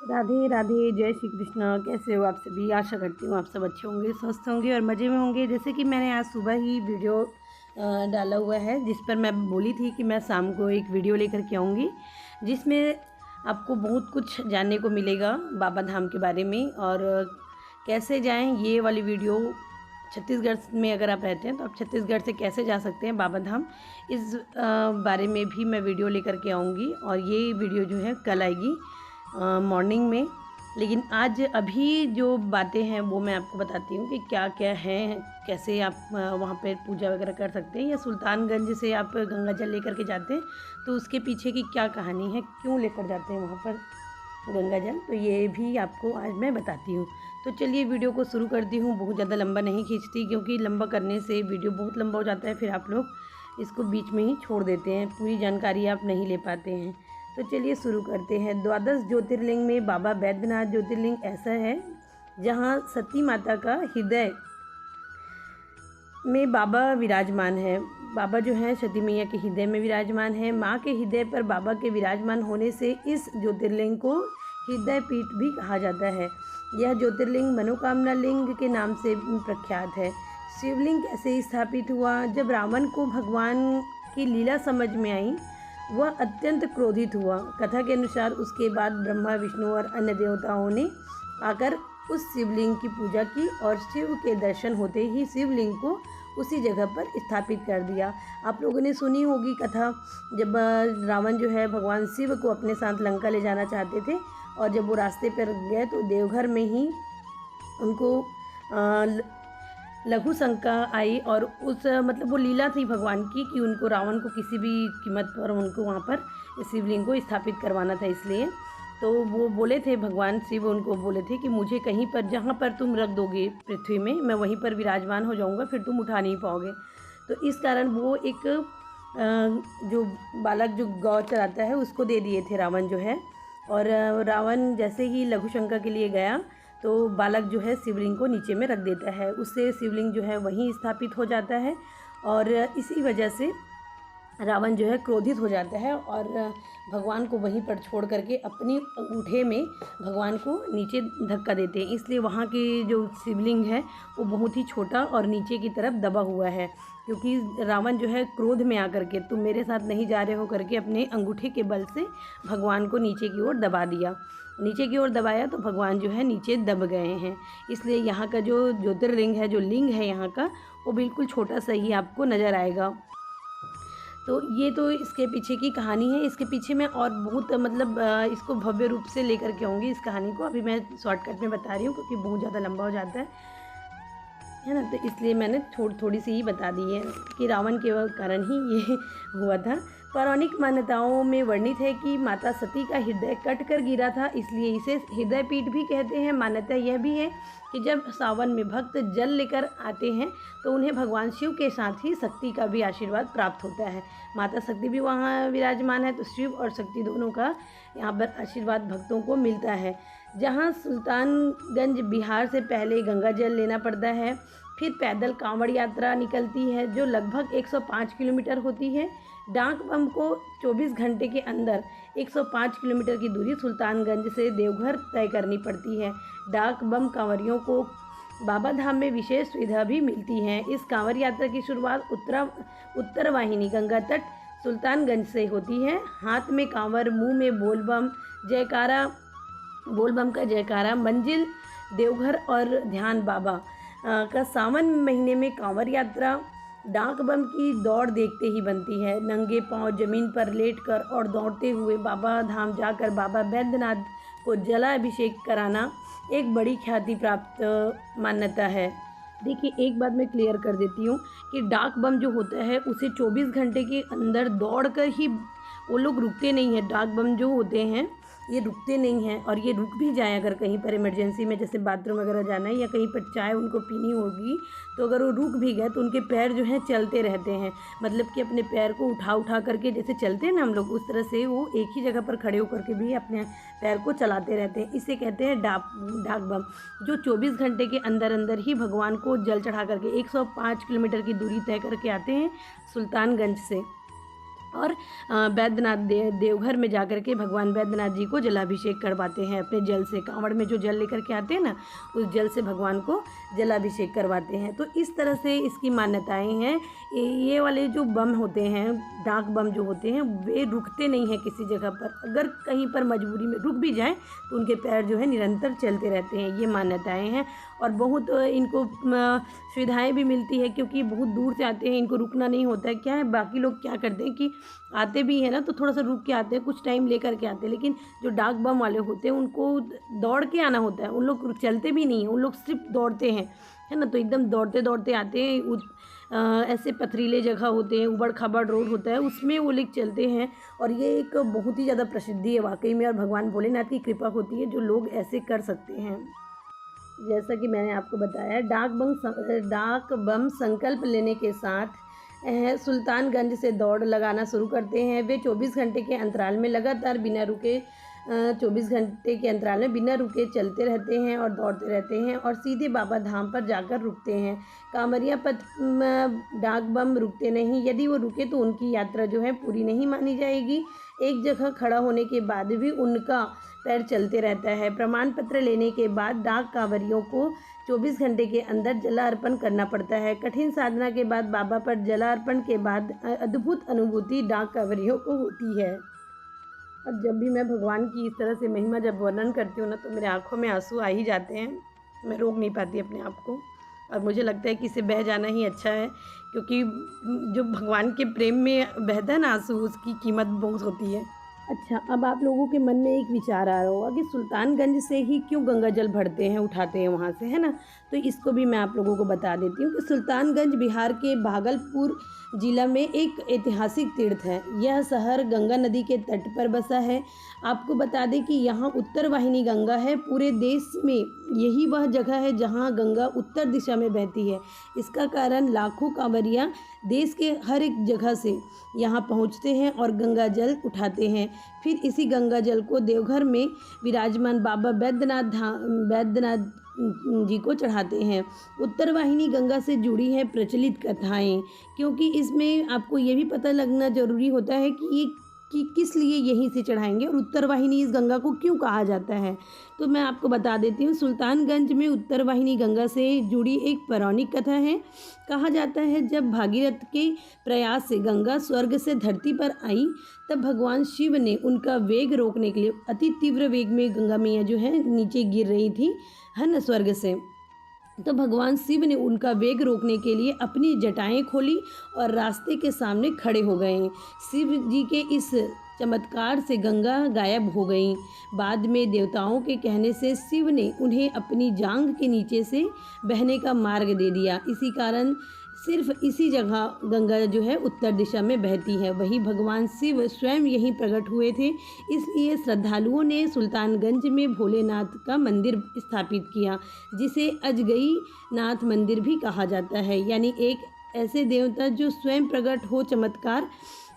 राधे राधे, जय श्री कृष्ण। कैसे हो आप सभी? आशा करती हूँ आप सब अच्छे होंगे, स्वस्थ होंगे और मज़े में होंगे। जैसे कि मैंने आज सुबह ही वीडियो डाला हुआ है, जिस पर मैं बोली थी कि मैं शाम को एक वीडियो लेकर के आऊँगी, जिसमें आपको बहुत कुछ जानने को मिलेगा बाबा धाम के बारे में और कैसे जाएं। ये वाली वीडियो छत्तीसगढ़ में अगर आप रहते हैं तो आप छत्तीसगढ़ से कैसे जा सकते हैं बाबा धाम, इस बारे में भी मैं वीडियो लेकर के आऊँगी। और ये वीडियो जो है कल आएगी मॉर्निंग में। लेकिन आज अभी जो बातें हैं वो मैं आपको बताती हूँ कि क्या क्या हैं, कैसे आप वहाँ पर पूजा वगैरह कर सकते हैं, या सुल्तानगंज से आप गंगा जल लेकर के जाते हैं तो उसके पीछे की क्या कहानी है, क्यों लेकर जाते हैं वहाँ पर गंगा जल, तो ये भी आपको आज मैं बताती हूँ। तो चलिए वीडियो को शुरू करती हूँ। बहुत ज़्यादा लंबा नहीं खींचती, क्योंकि लंबा करने से वीडियो बहुत लंबा हो जाता है, फिर आप लोग इसको बीच में ही छोड़ देते हैं, पूरी जानकारी आप नहीं ले पाते हैं। तो चलिए शुरू करते हैं। द्वादश ज्योतिर्लिंग में बाबा बैद्यनाथ ज्योतिर्लिंग ऐसा है जहाँ सती माता का हृदय में बाबा विराजमान है। बाबा जो है सती मैया के हृदय में विराजमान है। माँ के हृदय पर बाबा के विराजमान होने से इस ज्योतिर्लिंग को हृदय पीठ भी कहा जाता है। यह ज्योतिर्लिंग मनोकामना लिंग के नाम से प्रख्यात है। शिवलिंग कैसे स्थापित हुआ? जब रावण को भगवान की लीला समझ में आई, वह अत्यंत क्रोधित हुआ। कथा के अनुसार उसके बाद ब्रह्मा, विष्णु और अन्य देवताओं ने आकर उस शिवलिंग की पूजा की और शिव के दर्शन होते ही शिवलिंग को उसी जगह पर स्थापित कर दिया। आप लोगों ने सुनी होगी कथा, जब रावण जो है भगवान शिव को अपने साथ लंका ले जाना चाहते थे, और जब वो रास्ते पर गए तो देवघर में ही उनको लघु शंका आई, और उस मतलब वो लीला थी भगवान की कि उनको रावण को किसी भी कीमत पर उनको वहाँ पर शिवलिंग को स्थापित करवाना था। इसलिए तो वो बोले थे, भगवान शिव उनको बोले थे कि मुझे कहीं पर जहाँ पर तुम रख दोगे पृथ्वी में, मैं वहीं पर विराजमान हो जाऊँगा, फिर तुम उठा नहीं पाओगे। तो इस कारण वो एक जो बालक जो गौ चराता है उसको दे दिए थे रावण जो है। और रावण जैसे ही लघु शंका के लिए गया तो बालक जो है शिवलिंग को नीचे में रख देता है, उससे शिवलिंग जो है वहीं स्थापित हो जाता है। और इसी वजह से रावण जो है क्रोधित हो जाता है और भगवान को वहीं पर छोड़ करके अपनी अंगूठे में भगवान को नीचे धक्का देते हैं। इसलिए वहाँ की जो शिवलिंग है वो बहुत ही छोटा और नीचे की तरफ दबा हुआ है, क्योंकि रावण जो है क्रोध में आकर के तुम मेरे साथ नहीं जा रहे हो करके अपने अंगूठे के बल से भगवान को नीचे की ओर दबा दिया। नीचे की ओर दबाया तो भगवान जो है नीचे दब गए हैं। इसलिए यहाँ का जो ज्योतिर्लिंग है, जो लिंग है यहाँ का, वो बिल्कुल छोटा सा ही आपको नज़र आएगा। तो ये तो इसके पीछे की कहानी है। इसके पीछे मैं और बहुत मतलब इसको भव्य रूप से लेकर के आऊँगी इस कहानी को। अभी मैं शॉर्टकट में बता रही हूँ क्योंकि बहुत ज़्यादा लंबा हो जाता है ना, तो इसलिए मैंने थोड़ी सी ही बता दी है कि रावण के कारण ही ये हुआ था। पौराणिक मान्यताओं में वर्णित है कि माता सती का हृदय कट कर गिरा था, इसलिए इसे हृदय पीठ भी कहते हैं। मान्यता यह भी है कि जब सावन में भक्त जल लेकर आते हैं तो उन्हें भगवान शिव के साथ ही शक्ति का भी आशीर्वाद प्राप्त होता है। माता शक्ति भी वहाँ विराजमान है, तो शिव और शक्ति दोनों का यहाँ पर आशीर्वाद भक्तों को मिलता है। जहाँ सुल्तानगंज बिहार से पहले गंगा जल लेना पड़ता है, फिर पैदल कांवड़ यात्रा निकलती है जो लगभग 105 किलोमीटर होती है। डाक बम को 24 घंटे के अंदर 105 किलोमीटर की दूरी सुल्तानगंज से देवघर तय करनी पड़ती है। डाक बम कांवरियों को बाबा धाम में विशेष सुविधा भी मिलती है। इस कांवड़ यात्रा की शुरुआत उत्तर वाहिनी गंगा तट सुल्तानगंज से होती है। हाथ में कांवर, मुंह में बोलबम जयकारा, बोलबम का जयकारा, मंजिल देवघर और ध्यान बाबा का। सावन महीने में कांवड़ यात्रा डाक बम की दौड़ देखते ही बनती है। नंगे पांव जमीन पर लेटकर और दौड़ते हुए बाबा धाम जाकर बाबा बैद्यनाथ को जलाभिषेक कराना एक बड़ी ख्याति प्राप्त मान्यता है। देखिए, एक बात मैं क्लियर कर देती हूँ कि डाक बम जो होता है उसे 24 घंटे के अंदर दौड़कर ही वो लोग रुकते नहीं हैं। डाक बम जो होते हैं ये रुकते नहीं हैं, और ये रुक भी जाए अगर कहीं पर इमरजेंसी में, जैसे बाथरूम वगैरह जाना है या कहीं पर चाय उनको पीनी होगी, तो अगर वो रुक भी गए तो उनके पैर जो हैं चलते रहते हैं। मतलब कि अपने पैर को उठा करके जैसे चलते हैं ना हम लोग, उस तरह से वो एक ही जगह पर खड़े होकर के भी अपने पैर को चलाते रहते हैं। इसे कहते हैं डाक बम, जो 24 घंटे के अंदर अंदर ही भगवान को जल चढ़ा करके 105 किलोमीटर की दूरी तय करके आते हैं सुल्तानगंज से। और बैद्यनाथ देवघर में जाकर के भगवान बैद्यनाथ जी को जलाभिषेक करवाते हैं अपने जल से। कांवड़ में जो जल लेकर के आते हैं ना, उस जल से भगवान को जलाभिषेक करवाते हैं। तो इस तरह से इसकी मान्यताएं हैं। ये वाले जो बम होते हैं, डाक बम जो होते हैं, वे रुकते नहीं हैं किसी जगह पर। अगर कहीं पर मजबूरी में रुक भी जाएं तो उनके पैर जो है निरंतर चलते रहते हैं। ये मान्यताएं हैं और बहुत इनको सुविधाएं भी मिलती है, क्योंकि बहुत दूर से आते हैं, इनको रुकना नहीं होता है। क्या है, बाकी लोग क्या करते हैं कि आते भी हैं ना तो थोड़ा सा रुक के आते हैं, कुछ टाइम लेकर के आते हैं, लेकिन जो डाक बम वाले होते हैं उनको दौड़ के आना होता है। उन लोग चलते भी नहीं हैं, उन लोग सिर्फ दौड़ते हैं, है ना। तो एकदम दौड़ते दौड़ते आते हैं। ऐसे पथरीले जगह होते हैं, उबड़ खाबड़ रोड होता है, उसमें वो लोग चलते हैं। और ये एक बहुत ही ज़्यादा प्रसिद्धि है वाकई में, और भगवान भोलेनाथ की कृपा होती है जो लोग ऐसे कर सकते हैं। जैसा कि मैंने आपको बताया, डाक बम संकल्प लेने के साथ सुल्तानगंज से दौड़ लगाना शुरू करते हैं। वे 24 घंटे के अंतराल में लगातार बिना रुके 24 घंटे के अंतराल में बिना रुके चलते रहते हैं और दौड़ते रहते हैं और सीधे बाबा धाम पर जाकर रुकते हैं। कांवरिया पथ डाक बम रुकते नहीं। यदि वो रुके तो उनकी यात्रा जो है पूरी नहीं मानी जाएगी। एक जगह खड़ा होने के बाद भी उनका पैर चलते रहता है। प्रमाण पत्र लेने के बाद डाक कांवरियों को 24 घंटे के अंदर जलार्पण करना पड़ता है। कठिन साधना के बाद बाबा पर जलार्पण के बाद अद्भुत अनुभूति डाक कांवरियों को होती है। और जब भी मैं भगवान की इस तरह से महिमा जब वर्णन करती हूँ ना, तो मेरे आँखों में आंसू आ ही जाते हैं। मैं रोक नहीं पाती अपने आप को, और मुझे लगता है कि इसे बह जाना ही अच्छा है, क्योंकि जो भगवान के प्रेम में बहता है ना आंसू, उसकी कीमत बहुत होती है। अच्छा, अब आप लोगों के मन में एक विचार आ रहा होगा कि सुल्तानगंज से ही क्यों गंगा जल भरते हैं, उठाते हैं वहाँ से, है ना। तो इसको भी मैं आप लोगों को बता देती हूँ कि सुल्तानगंज बिहार के भागलपुर जिला में एक ऐतिहासिक तीर्थ है। यह शहर गंगा नदी के तट पर बसा है। आपको बता दें कि यहाँ उत्तर वाहिनी गंगा है। पूरे देश में यही वह जगह है जहाँ गंगा उत्तर दिशा में बहती है। इसका कारण लाखों कांवरिया देश के हर एक जगह से यहाँ पहुँचते हैं और गंगा जल उठाते हैं। फिर इसी गंगा जल को देवघर में विराजमान बाबा बैद्यनाथ जी को चढ़ाते हैं। उत्तर वाहिनी गंगा से जुड़ी है प्रचलित कथाएं, क्योंकि इसमें आपको ये भी पता लगना जरूरी होता है कि किस लिए यहीं से चढ़ाएंगे और उत्तर वाहिनी इस गंगा को क्यों कहा जाता है। तो मैं आपको बता देती हूँ, सुल्तानगंज में उत्तर वाहिनी गंगा से जुड़ी एक पौराणिक कथा है। कहा जाता है जब भागीरथ के प्रयास से गंगा स्वर्ग से धरती पर आई, तब भगवान शिव ने उनका वेग रोकने के लिए, अति तीव्र वेग में गंगा मैया जो है नीचे गिर रही थी, है ना, स्वर्ग से, तो भगवान शिव ने उनका वेग रोकने के लिए अपनी जटाएं खोली और रास्ते के सामने खड़े हो गए। शिव जी के इस चमत्कार से गंगा गायब हो गई। बाद में देवताओं के कहने से शिव ने उन्हें अपनी जांघ के नीचे से बहने का मार्ग दे दिया। इसी कारण सिर्फ इसी जगह गंगा जो है उत्तर दिशा में बहती है। वही भगवान शिव स्वयं यहीं प्रकट हुए थे, इसलिए श्रद्धालुओं ने सुल्तानगंज में भोलेनाथ का मंदिर स्थापित किया, जिसे अजगई नाथ मंदिर भी कहा जाता है। यानी एक ऐसे देवता जो स्वयं प्रकट हो चमत्कार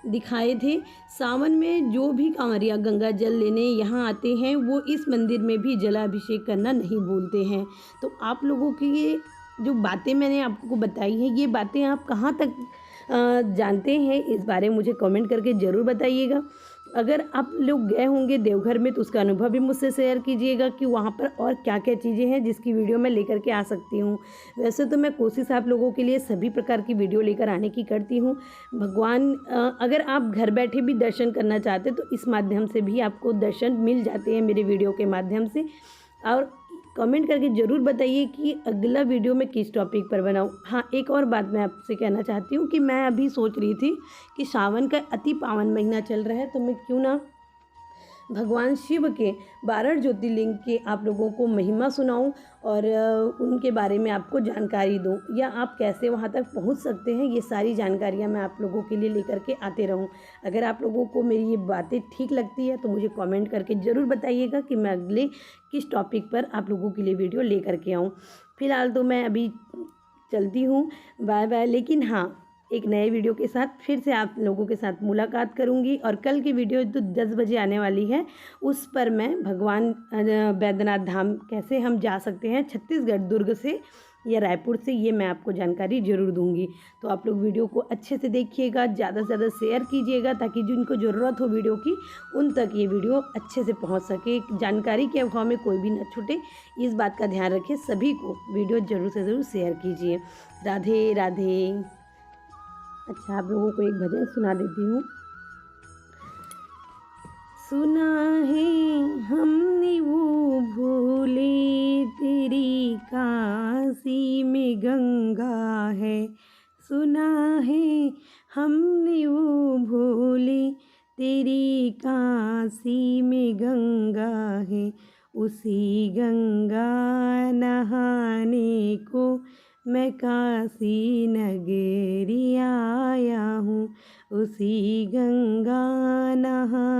दिखाए थे। सावन में जो भी कांवरिया गंगा जल लेने यहाँ आते हैं, वो इस मंदिर में भी जलाभिषेक करना नहीं भूलते हैं। तो आप लोगों की ये जो बातें मैंने आपको बताई हैं, ये बातें आप कहाँ तक जानते हैं, इस बारे में मुझे कमेंट करके ज़रूर बताइएगा। अगर आप लोग गए होंगे देवघर में तो उसका अनुभव भी मुझसे शेयर कीजिएगा कि वहाँ पर और क्या क्या चीज़ें हैं जिसकी वीडियो मैं लेकर के आ सकती हूँ। वैसे तो मैं कोशिश आप लोगों के लिए सभी प्रकार की वीडियो लेकर आने की करती हूँ। भगवान अगर आप घर बैठे भी दर्शन करना चाहते तो इस माध्यम से भी आपको दर्शन मिल जाते हैं मेरे वीडियो के माध्यम से। और कमेंट करके ज़रूर बताइए कि अगला वीडियो मैं किस टॉपिक पर बनाऊं। हाँ, एक और बात मैं आपसे कहना चाहती हूँ कि मैं अभी सोच रही थी कि सावन का अति पावन महीना चल रहा है, तो मैं क्यों ना भगवान शिव के 12 ज्योतिर्लिंग के आप लोगों को महिमा सुनाऊं और उनके बारे में आपको जानकारी दूं, या आप कैसे वहां तक पहुंच सकते हैं, ये सारी जानकारियां मैं आप लोगों के लिए लेकर के आते रहूं। अगर आप लोगों को मेरी ये बातें ठीक लगती है तो मुझे कमेंट करके ज़रूर बताइएगा कि मैं अगले किस टॉपिक पर आप लोगों के लिए वीडियो ले करके आऊँ। फिलहाल तो मैं अभी चलती हूँ, बाय बाय। लेकिन हाँ, एक नए वीडियो के साथ फिर से आप लोगों के साथ मुलाकात करूंगी। और कल की वीडियो जो 10 बजे आने वाली है, उस पर मैं भगवान बैद्यनाथ धाम कैसे हम जा सकते हैं छत्तीसगढ़ दुर्ग से, या रायपुर से, ये मैं आपको जानकारी ज़रूर दूंगी। तो आप लोग वीडियो को अच्छे से देखिएगा, ज़्यादा से ज़्यादा शेयर कीजिएगा ताकि जिनको ज़रूरत हो वीडियो की उन तक ये वीडियो अच्छे से पहुंच सके। जानकारी के अभाव में कोई भी न छूटे, इस बात का ध्यान रखें। सभी को वीडियो ज़रूर से ज़रूर शेयर कीजिए। राधे राधे। अच्छा, आप लोगों को एक भजन सुना देती हूँ। सुना है हमने वो भोले, तेरी काशी में गंगा है। सुना है हमने वो भोले, तेरी काशी में गंगा है। उसी गंगा नहाने को मैं काशी नगरी आया हूँ। उसी गंगा नहा